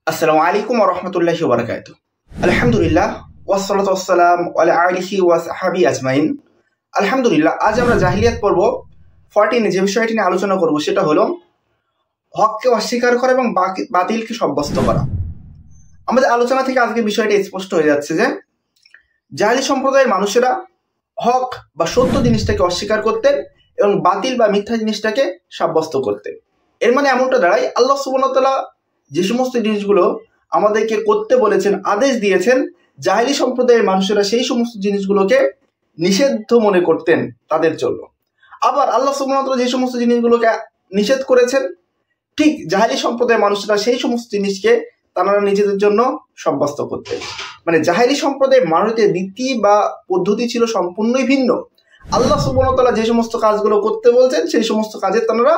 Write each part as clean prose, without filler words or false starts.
আসসালামু আলাইকুম ওয়া রাহমাতুল্লাহি ওয়া বারাকাতুহু। আলহামদুলিল্লাহ ওয়াসসালাতু ওয়াসসালামু আলা আলিহি ওয়া সাহবিহি আজমাইন। আলহামদুলিল্লাহ, আজ আমরা জাহিলিয়াত পর্ব 14 যে বিষয়টি নিয়ে আলোচনা করব সেটা হলো হককে অস্বীকার করা এবং বাতিলকে সাব্যস্ত করা। আমাদের আলোচনা থেকে আজকে বিষয়টি স্পষ্ট হয়ে যাচ্ছে যে জাহিলি সম্প্রদায়ের মানুষেরা হক বা সত্য জিনিসটাকে অস্বীকার করতেন এবং বাতিল বা মিথ্যা জিনিসটাকে সাব্যস্ত করতেন। এর মানে এমনটা দাঁড়ায়, আল্লাহ সুবহানাহু ওয়া তাআলা যে সমস্ত জিনিসগুলো আমাদেরকে করতে বলেছেন, আদেশ দিয়েছেন, জাহিলি সম্প্রদায়ের মানুষেরা সেই সমস্ত জিনিসগুলোকে নিষিদ্ধ মনে করতেন তাদের জন্য। আবার আল্লাহ সুবহানাহু ওয়া তাআলা যে সমস্ত জিনিসগুলোকে নিষেধ করেছেন, ঠিক জাহিলি সম্প্রদায়ের মানুষেরা সেই সমস্ত জিনিসকে তারা নিজেদের জন্য সাব্যস্ত করতেন। মানে জাহিলি সম্প্রদায়ের মানুষদের রীতি বা পদ্ধতি ছিল সম্পূর্ণই ভিন্ন। আল্লাহ সুবহানাহু ওয়া তাআলা যে সমস্ত কাজগুলো করতে বলছেন সেই সমস্ত কাজের তারা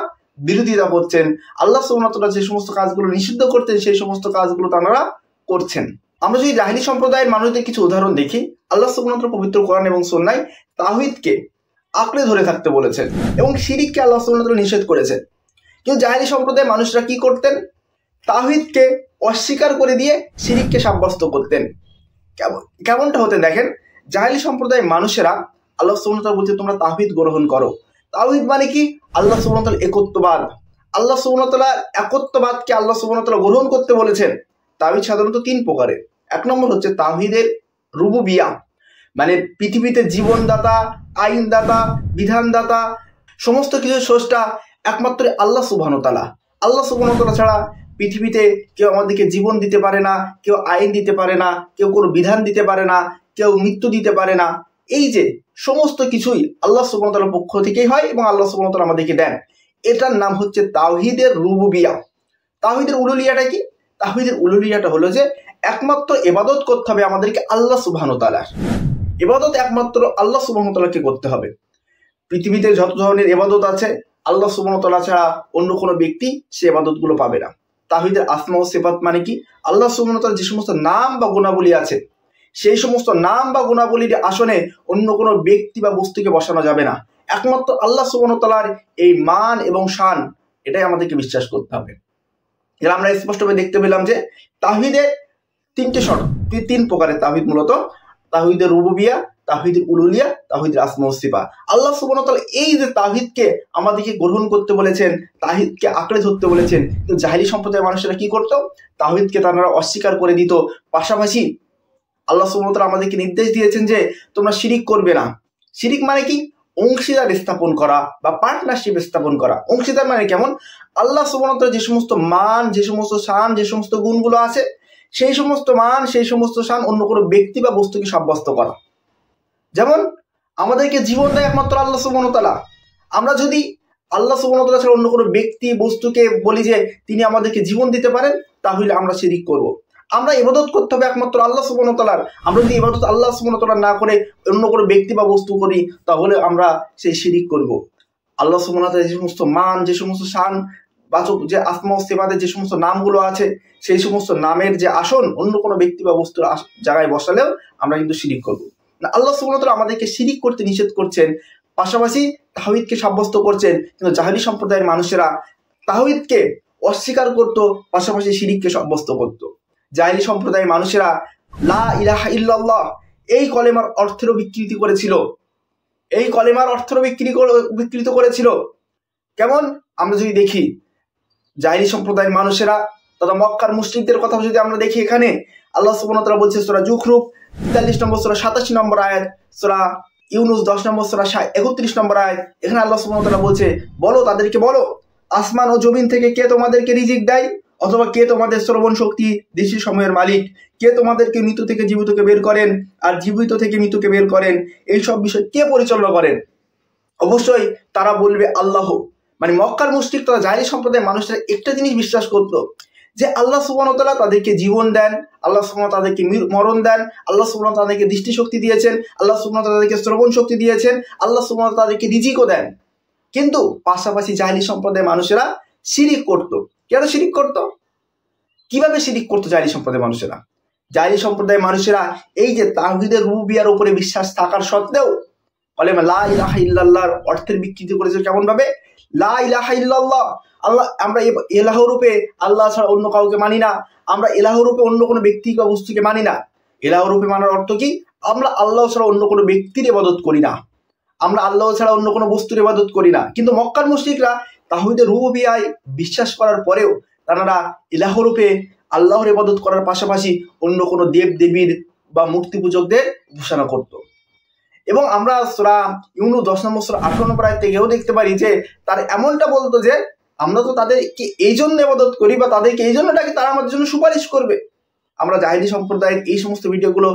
বিরোধিতা করছেন। আল্লাহ সুবহানাহু ওয়া তাআলা যে সমস্ত কাজগুলো নিষিদ্ধ করতেন সেই সমস্ত কাজগুলো তারা করছেন। আমরা যদি জাহিলি সম্প্রদায়ের মানুষদের কিছু উদাহরণ দেখি, আল্লাহ সুবহানাহু ওয়া তাআলা পবিত্র কোরআন এবং সুন্নাহয় তাওহীদকে আঁকড়ে ধরে থাকতে বলেছেন এবং শিরককে আল্লাহ সুবহানাহু ওয়া তাআলা নিষেধ করেছেন। কিন্তু জাহিলি সম্প্রদায়ের মানুষরা কি করতেন? তাওহীদকে অস্বীকার করে দিয়ে শিরককে সাব্যস্ত করতেন। কেমনটা হতে দেখেন, জাহিলি সম্প্রদায়ের মানুষেরা আল্লাহ সুবহানাহু ওয়া তাআলা বলছে তোমরা তাওহীদ গ্রহণ করো। তাওহীদ মানে কি? আল্লাহ সুবহানাহু ওয়া তাআলা একত্ববাদ। আল্লাহ সুবহানাহু ওয়া তাআলা একত্ববাদকে আল্লাহ সুবহানাহু ওয়া তাআলা গ্রহণ করতে বলেছেন। তাওহীদ সাধারণত 3 প্রকারের। এক নম্বর হচ্ছে তাওহীদের রুবুবিয়া, মানে পৃথিবীতে জীবনদাতা, আইনদাতা, বিধানদাতা, সমস্ত কিছু স্রষ্টা একমাত্র আল্লাহ সুবহানাহু ওয়া তাআলা। আল্লাহ সুবহানাহু ওয়া তাআলা ছাড়া পৃথিবীতে কেউ আমাদেরকে জীবন দিতে পারে না, কেউ আইন দিতে পারে না, কেউ কোনো বিধান দিতে পারে না, কেউ মৃত্যু দিতে পারে না। এই যে সমস্ত কিছুই আল্লাহ সুবহানাহু ওয়া তাআলার পক্ষ থেকেই হয় এবং আল্লাহ সুবহানাহু ওয়া তাআলা আমাদেরকে দেন। এটার নাম হচ্ছে তাওহীদের রুবুবিয়া। তাওহীদের উলুহিয়াটা কি? তাওহীদের উলুহিয়াটা হলো যে একমাত্র ইবাদত করতে হবে আমাদেরকে আল্লাহ সুবহানাহু ওয়া তাআলার। ইবাদত একমাত্র আল্লাহ সুবহানাহু ওয়া তাআলাকে করতে হবে। পৃথিবীতে যত ধরনের ইবাদত আছে আল্লাহ সুবহানাহু ওয়া তাআলা ছাড়া অন্য কোনো ব্যক্তি সেই ইবাদতগুলো পাবে না। তাওহীদের আসমা ও সিফাত মানে কি? আল্লাহ সুবহানাহু ওয়া তাআলার যে সমস্ত নাম বা গুণাবলী আছে সেই সমস্ত নাম বা গুণাবলীর আসনে অন্য কোনো ব্যক্তি বা বস্তুকে বসানো যাবে না। একমাত্র আল্লাহ সুবহানাহু ওয়া তাআলার এই মান এবং শান, এটাই আমাদেরকে বিশ্বাস করতে হবে। এর আমরা স্পষ্টভাবে দেখতে পেলাম যে তাওহীদের 3 প্রকারের তাওহীদ, মূলত তাওহীদের রুবুবিয়া, তাওহীদের উলুহিয়া, তাওহীদের আসমা ও সিফাত। আল্লাহ সুবহানাহু ওয়া তাআলা এই যে তাওহীদকে আমাদেরকে গ্রহণ করতে বলেছেন, তাওহীদকে আঁকড়ে ধরতে বলেছেন, কিন্তু জাহিলি সম্প্রদায়ের মানুষেরা কি করত? তাওহীদকে তারা অস্বীকার করে দিত। পাশাপাশি আল্লাহ সুবহানাহু ওয়া তাআলা আমাদেরকে নির্দেশ দিয়েছেন যে তোমরা শিরিক করবে না। শিরিক মানে কি? অংশীদার স্থাপন করা বা পার্টনারশিপ স্থাপন করা। অংশীদার মানে কেমন? আল্লাহ সুবহানাহু ওয়া তাআলা যে সমস্ত মান, যে সমস্ত শান, যে সমস্ত গুণগুলো আছে সেই সমস্ত মান, সেই সমস্ত শান অন্য কোনো ব্যক্তি বা বস্তুকে সাব্যস্ত করা। যেমন আমাদেরকে জীবন দেয় একমাত্র আল্লাহ সুবহানাহু ওয়া তাআলা। আমরা যদি আল্লাহ সুবহানাহু ওয়া তাআলা ছাড়া অন্য কোনো ব্যক্তি বস্তুকে বলি যে তিনি আমাদেরকে জীবন দিতে পারেন, তাহলে আমরা শিরিক করব। আমরা ইবাদত করতে হবে একমাত্র আল্লাহ সুবহানাহু ওয়া তাআলার। আমরা যদি ইবাদত আল্লাহ সুবহানাহু ওয়া তাআলা না করে অন্য কোনো ব্যক্তি বা বস্তু করি তাহলে আমরা সেই শিরিক করব। আল্লাহ সুবহানাহু ওয়া তাআলা যে সমস্ত মান, যে সমস্ত শান বাচক, যে আসমা ও সিফাতের যে সমস্ত নামগুলো আছে সেই সমস্ত নামের যে আসন অন্য কোনো ব্যক্তি বা বস্তুর জায়গায় বসালেও আমরা কিন্তু শিরিক করব। আল্লাহ সুবহানাহু ওয়া তাআলা আমাদেরকে শিরিক করতে নিষেধ করছেন, পাশাপাশি তাওহীদকে সাব্যস্ত করছেন। কিন্তু জাহিলি সম্প্রদায়ের মানুষেরা তাওহীদকে অস্বীকার করত, পাশাপাশি শিরিককে সাব্যস্ত করত। জাহিলি সম্প্রদায়ের মানুষেরা লা ইলাহা ইল্লাল্লাহ এই কলেমার অর্থেরও বিকৃতি করেছিল। এই কলেমার অর্থেরও বিকৃত করেছিল। কেমন? আমরা যদি দেখি জাহিলি সম্প্রদায়ের মানুষেরা তথা মক্কার মুশরিকদের কথা যদি আমরা দেখি, এখানে আল্লাহ সুবহানাহু ওয়া তাআলা বলছে সূরা যুখরুফ 43 নম্বর সূরা 87 নম্বর আয়াত, সূরা ইউনুস 10 নম্বর সূরা 31 নম্বর আয়াত। এখানে আল্লাহ সুবহানাহু ওয়া তাআলা বলছে, বলো তাদেরকে বলো, আসমান ও জমিন থেকে কে তোমাদেরকে রিজিক দেয়? অথবা কে তোমাদের শ্রবণ শক্তি, দৃষ্টি সময়ের মালিক? কে তোমাদেরকে মৃত থেকে জীবিতকে বের করেন আর জীবিত থেকে মৃতকে বের করেন? এই সব বিষয় কে পরিচালনা করেন? অবশ্যই তারা বলবে আল্লাহ। মানে মক্কার মুশরিক তথা জাহিলি সম্প্রদায়ের মানুষরা একটা জিনিস বিশ্বাস করত যে আল্লাহ সুবহানাহু ওয়া তাআলা তাদেরকে জীবন দেন, আল্লাহ সুবহানাহু ওয়া তাআলা তাদেরকে মরণ দেন, আল্লাহ সুবহানাহু ওয়া তাআলা তাদেরকে দৃষ্টিশক্তি দিয়েছেন, আল্লাহ সুবহানাহু ওয়া তাআলা তাদেরকে শ্রবণ শক্তি দিয়েছেন, আল্লাহ সুবহানাহু ওয়া তাআলা তাদেরকে রিজিকও দেন। কিন্তু পাশাপাশি জাহিলি সম্প্রদায়ের মানুষেরা শিরিক করত। কেন শিরিক করত? কিভাবে শিরিক করতো জাহিলি সম্প্রদায়ের মানুষেরা? জাহিলি সম্প্রদায়ের মানুষেরা এই যে তাওহীদের রুবুবিয়ার উপরে বিশ্বাস থাকার সত্ত্বেও কলেমা লা ইলাহা ইল্লাল্লাহর অর্থের বিকৃতি করেছে। কেমন ভাবে? লা ইলাহা ইল্লাল্লাহ, আমরা এলাহ রূপে আল্লাহ ছাড়া অন্য কাউকে মানি না, আমরা এলাহ রূপে অন্য কোনো ব্যক্তি বা বস্তুকে মানি না। এলাহ রূপে মানার অর্থ কি? আমরা আল্লাহ ছাড়া অন্য কোনো ব্যক্তির ইবাদত করি না, আমরা আল্লাহ ছাড়া অন্য কোনো বস্তুর ইবাদত করি না। কিন্তু মক্কার মুশরিকরা তাওহীদে রুবুবিয়্যায় বিশ্বাস করার পরেও তারা ইলাহ রূপে আল্লাহর ইবাদত করার পাশাপাশি অন্য কোনো দেব দেবীর বা মূর্তি পূজকদের উপাসনা করত। এবং আমরা সূরা ইউনূস 10 নম্বর সূরা 18 নম্বর আয়াত থেকেও দেখতে পারি যে তারা এমনটা বলতো যে আমরা তো তাদেরকে এই জন্য ইবাদত করি বা তাদেরকে এই জন্য ডাকি তারা আমাদের জন্য সুপারিশ করবে। আমরা জাহেলি সম্প্রদায়ের এই সমস্ত ভিডিওগুলো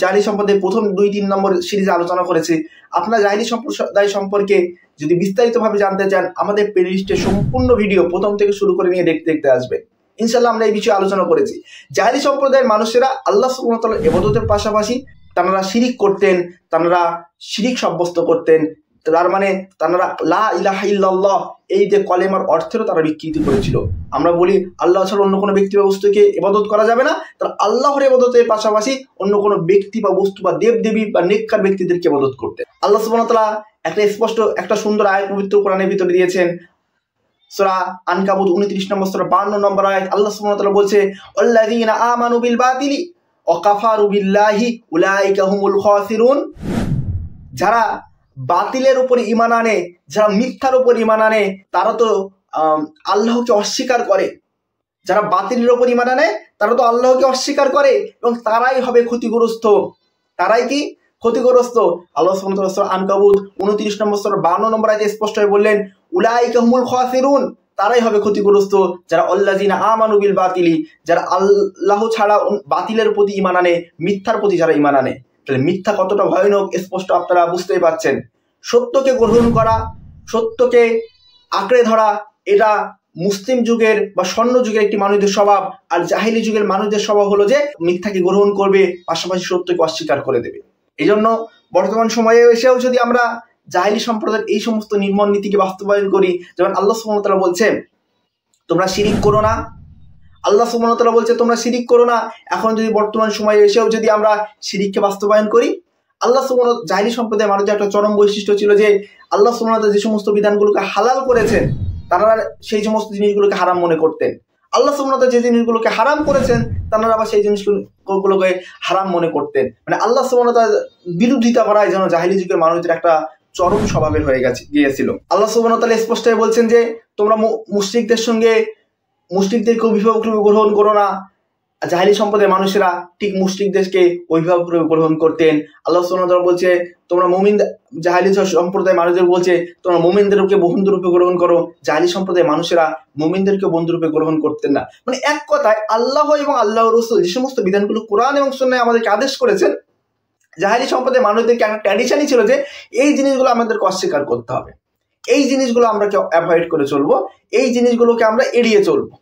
জাহেলি সম্প্রদায়ের প্রথম 2-3 নম্বর সিরিজে আলোচনা করেছি। আপনারা জাহেলি সম্প্রদায় সম্পর্কে যদি বিস্তারিতভাবে জানতে চান আমাদের প্লেলিস্টে সম্পূর্ণ ভিডিও প্রথম থেকে শুরু করে নিয়ে দেখতে আসবেন। ইনশাআল্লাহ আমরা এই বিষয়ে আলোচনা করেছি। জাহেলি সম্প্রদায়ের মানুষেরা আল্লাহ সুবহানাহু ওয়া তাআলার ইবাদতের পাশাপাশি তারা শিরিক করতেন, তারা শিরিক সাব্যস্ত করতেন। তার মানে তারা লা ইলাহা ইল্লাল্লাহ এই যে কলেমার অর্থেরও তারা বিকৃতি করেছিল। আমরা বলি আল্লাহ ছাড়া অন্য কোনো ব্যক্তি বা বস্তুকে ইবাদত করা যাবে না, তারা আল্লাহর ইবাদতের পাশাপাশি অন্য কোনো ব্যক্তি বা বস্তু বা দেবদেবী বা নেককার ব্যক্তিদেরকে ইবাদত করতেন। আল্লাহ সুবহানাহু ওয়া তাআলা একটা স্পষ্ট একটা সুন্দর আয়াত পবিত্র কোরআনের ভিতরে দিয়েছেন। সূরা আনকাবুত 29 নম্বর সূরা 52 নম্বর আয়াত আল্লাহ সুবহানাহু ওয়া তাআলা বলছে আল্লাযীনা আমানু বিল বাতিলি ওয়া কাফারু বিল্লাহি উলাইকা হুমুল খাসিরুন। যারা বাতিলের উপর ঈমান আনে, যারা মিথ্যার উপর ঈমান আনে তারা তো আল্লাহকে অস্বীকার করে। যারা বাতিলের উপর ঈমান আনে তারা তো আল্লাহকে অস্বীকার করে এবং তারাই হবে ক্ষতিগ্রস্ত। তারাই কি ক্ষতিগ্রস্ত? আল্লাহ সুবহানাহু ওয়া তাআলা সূরা আনকাবুত 29 নম্বর সূরা 52 নম্বর আয়াতে স্পষ্টভাবে বললেন উলাইকা হুমুল খাসিরুন, তারাই হবে ক্ষতিগ্রস্ত যারা আল্লাযীনা আমানু বিল বাতিলি, যারা আল্লাহ ছাড়া বাতিলের প্রতি ঈমান আনে, মিথ্যার প্রতি যারা ঈমান আনে। তাহলে মিথ্যা কতটা ভয়ানক স্পষ্ট আপনারা বুঝতেই পারছেন। সত্যকে গ্রহণ করা, সত্যকে আঁকড়ে ধরা, এটা মুসলিম যুগের বা স্বর্ণ যুগের একটি মানুষদের স্বভাব। আর জাহেলি যুগের মানুষদের স্বভাব হলো যে মিথ্যাকে গ্রহণ করবে, পাশাপাশি সত্যকে অস্বীকার করে দেবে। এই জন্য বর্তমান সময়ে এসেও যদি আমরা জাহেলি সম্প্রদায়ের এই সমস্ত নির্মম নীতিকে বাস্তবায়ন করি, যেমন আল্লাহ সুবহানাহু ওয়া তাআলা বলছে তোমরা শিরিক করো না, আল্লাহ সুবহানাহু ওয়া তাআলা বলছে তোমরা শিরিক করো না। এখন যদি বর্তমান সময়ে এসেও যদি আমরা শিরিককে বাস্তবায়ন করি, আল্লাহ সুবহানাহু ওয়া তাআলা জাহেলি সম্প্রদায়ের মানুষদের একটা চরম বৈশিষ্ট্য ছিল যে আল্লাহ সুবহানাহু ওয়া তাআলা যে সমস্ত বিধানগুলোকে হালাল করেছেন তারা সেই সমস্ত জিনিসগুলোকে হারাম মনে করতেন। আল্লাহ সুবহানাহু ওয়া তাআলা যে জিনিসগুলোকে হারাম করেছেন তারা আবার সেই জিনিসগুলোকে হারাম মনে করতেন। মানে আল্লাহ সুবহানাহু ওয়া তাআলা বিরোধিতা করায় যেন জাহেলি যুগের মানুষদের একটা চরম স্বভাবের হয়ে গিয়েছিল। আল্লাহ সুবহানাহু ওয়া তাআলা স্পষ্টভাবে বলছেন যে তোমরা মুশরিকদেরকে অভিভাবক রূপে গ্রহণ করো না। জাহেলি সম্প্রদায়ের মানুষেরা ঠিক মুশরিকদেরকে অভিভাবক রূপে গ্রহণ করতেন। আল্লাহ সুবহানাহু ওয়া তাআলা বলছে তোমরা মুমিন, জাহেলি সম্প্রদায়ের মানুষদের বলছে তোমরা মুমিনদেরকে বন্ধু রূপে গ্রহণ করো। জাহেলি সম্প্রদায়ের মানুষেরা মুমিনদেরকে বন্ধু রূপে গ্রহণ করতেন না। মানে এক কথায় আল্লাহ এবং আল্লাহর রাসূল যে সমস্ত বিধানগুলো কোরআন এবং সুন্নাহে আমাদেরকে আদেশ করেছেন, জাহেলি সম্প্রদায়ের মানুষদেরকে একটা ট্র্যাডিশনই ছিল যে এই জিনিসগুলো আমাদেরকে অস্বীকার করতে হবে, এই জিনিসগুলো আমরা অ্যাভয়েড করে চলবো, এই জিনিসগুলোকে আমরা এড়িয়ে চলবো।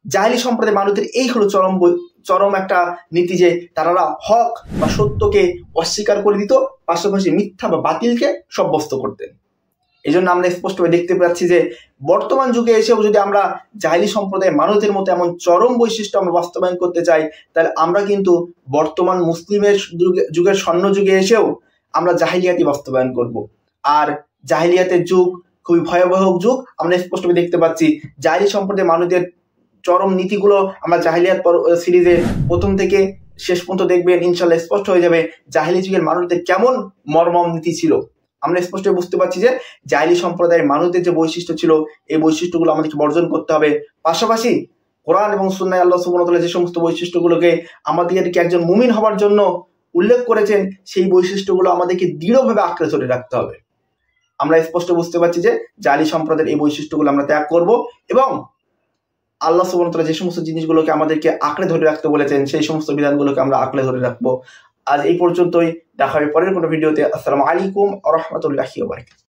জাহেলি সম্প্রদায়ের মানুষদের এই হলো চরম একটা নীতি যে তারা হক বা সত্যকে অস্বীকার করে দিত, পাশাপাশি মিথ্যা বা বাতিলকে সাব্যস্ত করতেন। এই জন্য আমরা স্পষ্টভাবে দেখতে পাচ্ছি যে বর্তমান যুগে এসেও যদি আমরা জাহেলি সম্প্রদায়ের মানুষদের মতো এমন চরম বৈশিষ্ট্য আমরা বাস্তবায়ন করতে চাই, তাহলে আমরা কিন্তু বর্তমান মুসলিমের যুগের স্বর্ণ যুগে এসেও আমরা জাহেলিয়াতি বাস্তবায়ন করব। আর জাহেলিয়াতের যুগ খুবই ভয়াবহ যুগ। আমরা স্পষ্টভাবে দেখতে পাচ্ছি জাহেলি সম্প্রদায়ের মানুষদের চরম নীতিগুলো আমরা জাহেলিয়াত সিরিজে প্রথম থেকে শেষ পর্যন্ত দেখবেন, ইনশাআল্লাহ স্পষ্ট হয়ে যাবে জাহেলি যুগের মানুষদের কেমন মর্মম নীতি ছিল। আমরা স্পষ্ট বুঝতে পারছি যে জাহেলি সম্প্রদায়ের মানুষদের যে বৈশিষ্ট্য ছিল এই বৈশিষ্ট্যগুলো আমাদেরকে বর্জন করতে হবে। পাশাপাশি কোরআন এবং সুন্নাহে আল্লাহ সুবহানাহু ওয়া তাআলা যে সমস্ত বৈশিষ্ট্যগুলোকে আমাদেরকে একজন মুমিন হওয়ার জন্য উল্লেখ করেছেন সেই বৈশিষ্ট্যগুলো আমাদেরকে দৃঢ়ভাবে আঁকড়ে ধরে রাখতে হবে। আমরা স্পষ্ট বুঝতে পারছি যে জাহেলি সম্প্রদায়ের এই বৈশিষ্ট্যগুলো আমরা ত্যাগ করব এবং আল্লাহ সুবহানাহু ওয়া তাআলা যে সমস্ত জিনিসগুলোকে আমাদেরকে আঁকড়ে ধরে রাখতে বলেছেন সেই সমস্ত বিধানগুলোকে আমরা আঁকড়ে ধরে রাখবো। আজ এই পর্যন্তই, দেখা হবে পরের কোনো ভিডিওতে। আসসালামু আলাইকুম ওয়া রাহমাতুল্লাহি ওয়া বারাকাতুহু।